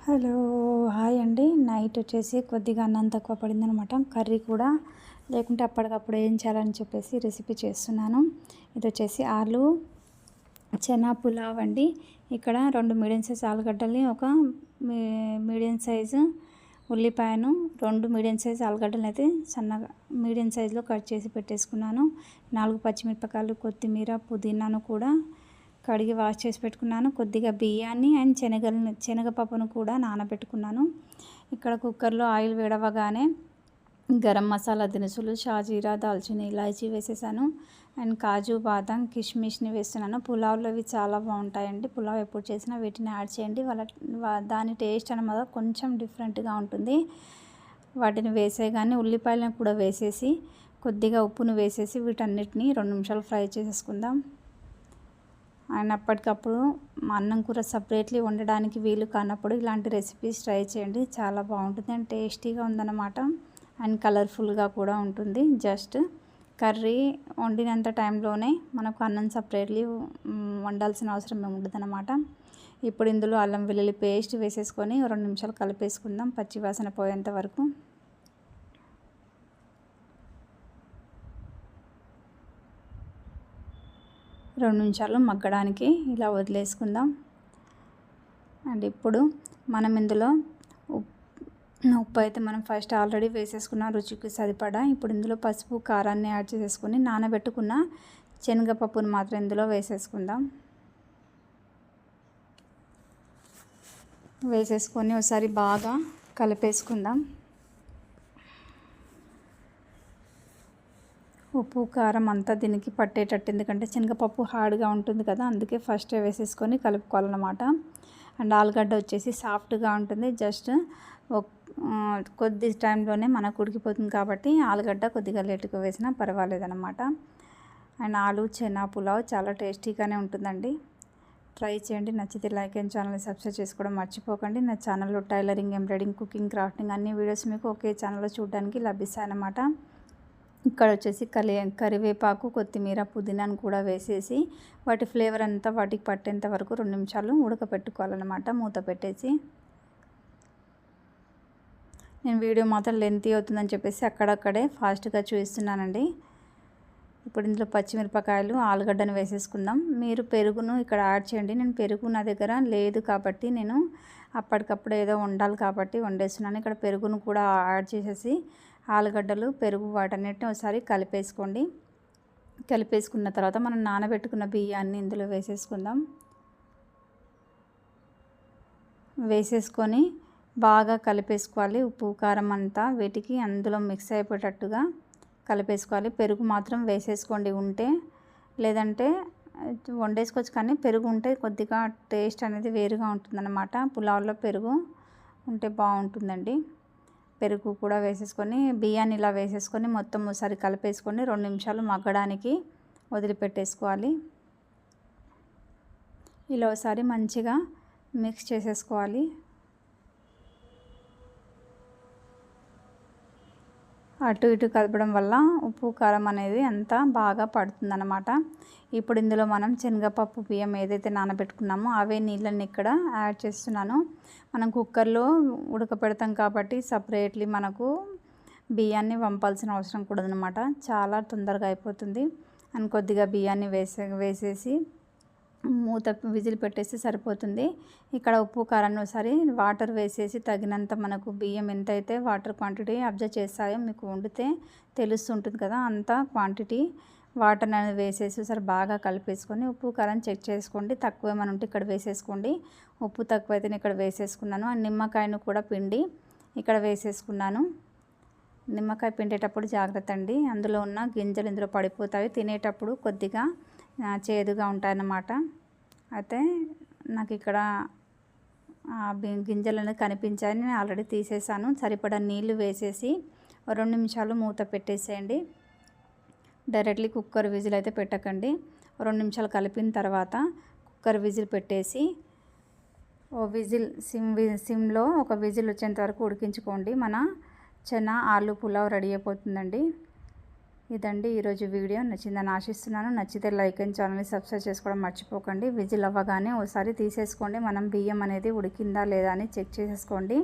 Hello hi అండి. Night వచ్చేసి కొద్దిగా అన్నం తక్కువ పడిందనమాట. కర్రీ కూడా లేకుంటే అప్పటికప్పుడు ఏం చేయాలని చెప్పేసి రెసిపీ చేస్తున్నాను. ఇది వచ్చేసి ఆలు చెనా పులావ్ అండి. ఇక్కడ 2 మీడియం సైజ్ ఆలుగడ్డల్ని, ఒక మీడియం సైజు ఉల్లిపాయను, 2 మీడియం సైజ్ ఆలుగడ్డలను అయితే సన్నగా మీడియం సైజులో కట్ చేసి పెట్టేసుకున్నాను. 4 పచ్చిమిరపకాయలు, కొత్తిమీర, పుదీనాను కూడా కడిగి వాష్ చేసి పెట్టుకున్నాను. కొద్దిగా బియ్యాన్ని అండ్ శనగపప్పును కూడా నానబెట్టుకున్నాను. ఇక్కడ కుక్కర్లో ఆయిల్ వేడవగానే గరం మసాలా దినుసులు, షాజీరా, దాల్చిని, ఇలాచీ వేసేసాను. అండ్ కాజు, బాదం, కిష్మిష్ని వేస్తున్నాను. పులావ్లో ఇవి చాలా బాగుంటాయండి. పులావ్ ఎప్పుడు చేసినా వీటిని యాడ్ చేయండి. దాని టేస్ట్ అన్నమాట కొంచెం డిఫరెంట్గా ఉంటుంది. వాటిని వేసేయగానే ఉల్లిపాయలను కూడా వేసేసి కొద్దిగా ఉప్పును వేసేసి వీటన్నిటిని 2 నిమిషాలు ఫ్రై చేసేసుకుందాం. అండ్ అప్పటికప్పుడు అన్నం కూర సపరేట్లీ వండడానికి వీలు కానప్పుడు ఇలాంటి రెసిపీస్ ట్రై చేయండి. చాలా బాగుంటుంది అండ్ టేస్టీగా ఉందన్నమాట. అండ్ కలర్ఫుల్గా కూడా ఉంటుంది. జస్ట్ కర్రీ వండినంత టైంలోనే మనకు అన్నం సపరేట్లీ వండాల్సిన అవసరం ఉండదన్నమాట. ఇప్పుడు ఇందులో అల్లం వెల్లుల్లి పేస్ట్ వేసేసుకొని 2 నిమిషాలు కలిపేసుకుందాం పచ్చివాసన పోయేంత వరకు. రెండు నిమిషాలు మగ్గడానికి ఇలా వదిలేసుకుందాం. అండ్ ఇప్పుడు మనం ఇందులో ఉప్పు అయితే మనం ఫస్ట్ ఆల్రెడీ వేసేసుకున్న రుచికి సరిపడా. ఇప్పుడు ఇందులో పసుపు, కారాన్ని యాడ్ చేసేసుకొని నానబెట్టుకున్న శనగపప్పును మాత్రం ఇందులో వేసేసుకుందాం. వేసేసుకొని ఒకసారి బాగా కలిపేసుకుందాం. ఉప్పు, కారం అంతా దీనికి పట్టేటట్టు, ఎందుకంటే శనగపప్పు హార్డ్గా ఉంటుంది కదా, అందుకే ఫస్ట్ వేసేసుకొని కలుపుకోవాలన్నమాట. అండ్ ఆలుగడ్డ వచ్చేసి సాఫ్ట్గా ఉంటుంది. జస్ట్ కొద్ది టైంలోనే మనకు ఉడికిపోతుంది కాబట్టి ఆలుగడ్డ కొద్దిగా లేటుగా వేసినా పర్వాలేదన్నమాట. అండ్ ఆలు చెనా పులావ్ చాలా టేస్టీగానే ఉంటుందండి. ట్రై చేయండి. నచ్చితే లైక్ అండ్ ఛానల్ని సబ్స్క్రైబ్ చేసుకోవడం మర్చిపోకండి. నా ఛానల్లో టైలరింగ్, ఎంబ్రాయిడింగ్, కుకింగ్, క్రాఫ్టింగ్ అన్ని వీడియోస్ మీకు ఒకే ఛానల్లో చూడడానికి లభిస్తాయన్నమాట. ఇక్కడ వచ్చేసి కరివేపాకు, కొత్తిమీర, పుదీనాను కూడా వేసేసి వాటి ఫ్లేవర్ అంతా వాటికి పట్టేంత వరకు 2 నిమిషాలు ఉడకపెట్టుకోవాలన్నమాట మూత పెట్టేసి. నేను వీడియో మాత్రం లెంతీ అవుతుందని చెప్పేసి అక్కడక్కడే ఫాస్ట్గా చూపిస్తున్నానండి. ఇప్పుడు ఇందులో పచ్చిమిరపకాయలు, ఆలుగడ్డను వేసేసుకుందాం. మీరు పెరుగును ఇక్కడ యాడ్ చేయండి. నేను పెరుగు నా దగ్గర లేదు కాబట్టి నేను అప్పటికప్పుడు ఏదో వండాలి కాబట్టి వండేస్తున్నాను. ఇక్కడ పెరుగును కూడా యాడ్ చేసేసి ఆలుగడ్డలు, పెరుగు వాటన్నిటిని ఒకసారి కలిపేసుకోండి. కలిపేసుకున్న తర్వాత మనం నానబెట్టుకున్న బియ్యాన్ని ఇందులో వేసేసుకుందాం. వేసేసుకొని బాగా కలిపేసుకోవాలి. ఉప్పు, కారం అంతా వీటికి అందులో మిక్స్ అయిపోయేటట్టుగా కలిపేసుకోవాలి. పెరుగు మాత్రం వేసేసుకోండి ఉంటే, లేదంటే వండేసుకోవచ్చు, కానీ పెరుగు ఉంటే కొద్దిగా టేస్ట్ అనేది వేరుగా ఉంటుందన్నమాట. పులావ్లో పెరుగు ఉంటే బాగుంటుందండి. పెరుగు కూడా వేసేసుకొని బియ్యాన్ని ఇలా వేసేసుకొని మొత్తం ఒకసారి కలిపేసుకొని 2 నిమిషాలు మగ్గడానికి వదిలిపెట్టేసుకోవాలి. ఇలా ఒకసారి మంచిగా మిక్స్ చేసేసుకోవాలి. అటు ఇటు కలపడం వల్ల ఉప్పు, కారం అనేది అంతా బాగా పడుతుందన్నమాట. ఇప్పుడు ఇందులో మనం శనగపప్పు, బియ్యం ఏదైతే నానబెట్టుకున్నామో అవే నీళ్ళని ఇక్కడ యాడ్ చేస్తున్నాను. మనం కుక్కర్లో ఉడకపెడతాం కాబట్టి సపరేట్లీ మనకు బియ్యాన్ని వంపాల్సిన అవసరం కూడా అనమాట. చాలా తొందరగా అయిపోతుంది. అండ్ కొద్దిగా బియ్యాన్ని వేసేసి మూత విజిల్ పెట్టేసి సరిపోతుంది. ఇక్కడ ఉప్పు, కారాన్ని ఒకసారి వాటర్ వేసేసి తగినంత మనకు బియ్యం ఎంతైతే వాటర్ క్వాంటిటీ అబ్జర్వ్ చేస్తాయో మీకు వండితే తెలుస్తుంటుంది కదా, అంత క్వాంటిటీ వాటర్ అనేది వేసేసి ఒకసారి బాగా కలిపేసుకొని ఉప్పు, కారం చెక్ చేసుకోండి. తక్కువ ఏమైనా ఉంటే ఇక్కడ వేసేసుకోండి. ఉప్పు తక్కువైతే నేను ఇక్కడ వేసేసుకున్నాను. అండ్ నిమ్మకాయను కూడా పిండి ఇక్కడ వేసేసుకున్నాను. నిమ్మకాయ పిండేటప్పుడు జాగ్రత్త అండి, అందులో ఉన్న గింజలు ఇందులో పడిపోతాయి. తినేటప్పుడు కొద్దిగా చేదుగా ఉంటాయన్నమాట. అయితే నాకు ఇక్కడ గింజలు అనేది కనిపించాయని నేను ఆల్రెడీ తీసేసాను. సరిపడా నీళ్లు వేసేసి 2 నిమిషాలు మూత పెట్టేసేయండి. డైరెక్ట్లీ కుక్కర్ విజిల్ అయితే పెట్టకండి. 2 నిమిషాలు కలిపిన తర్వాత కుక్కర్ విజిల్ పెట్టేసి సిమ్లో ఒక విజిల్ వచ్చేంత వరకు ఉడికించుకోండి. మన చెనా ఆలు పులావ్ రెడీ అయిపోతుందండి. ఇదండి ఈరోజు వీడియో. నచ్చిందని ఆశిస్తున్నాను. నచ్చితే లైక్ అండ్ ఛానల్ని సబ్స్క్రైబ్ చేసుకోవడం మర్చిపోకండి. విజిల్ అవ్వగానే ఒకసారి తీసేసుకోండి. మనం బియ్యం అనేది ఉడికిందా లేదా అని చెక్ చేసేసుకోండి.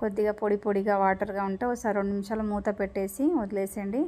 కొద్దిగా పొడి పొడిగా వాటర్గా ఉంటే ఒకసారి 2 నిమిషాలు మూత పెట్టేసి వదిలేసేయండి.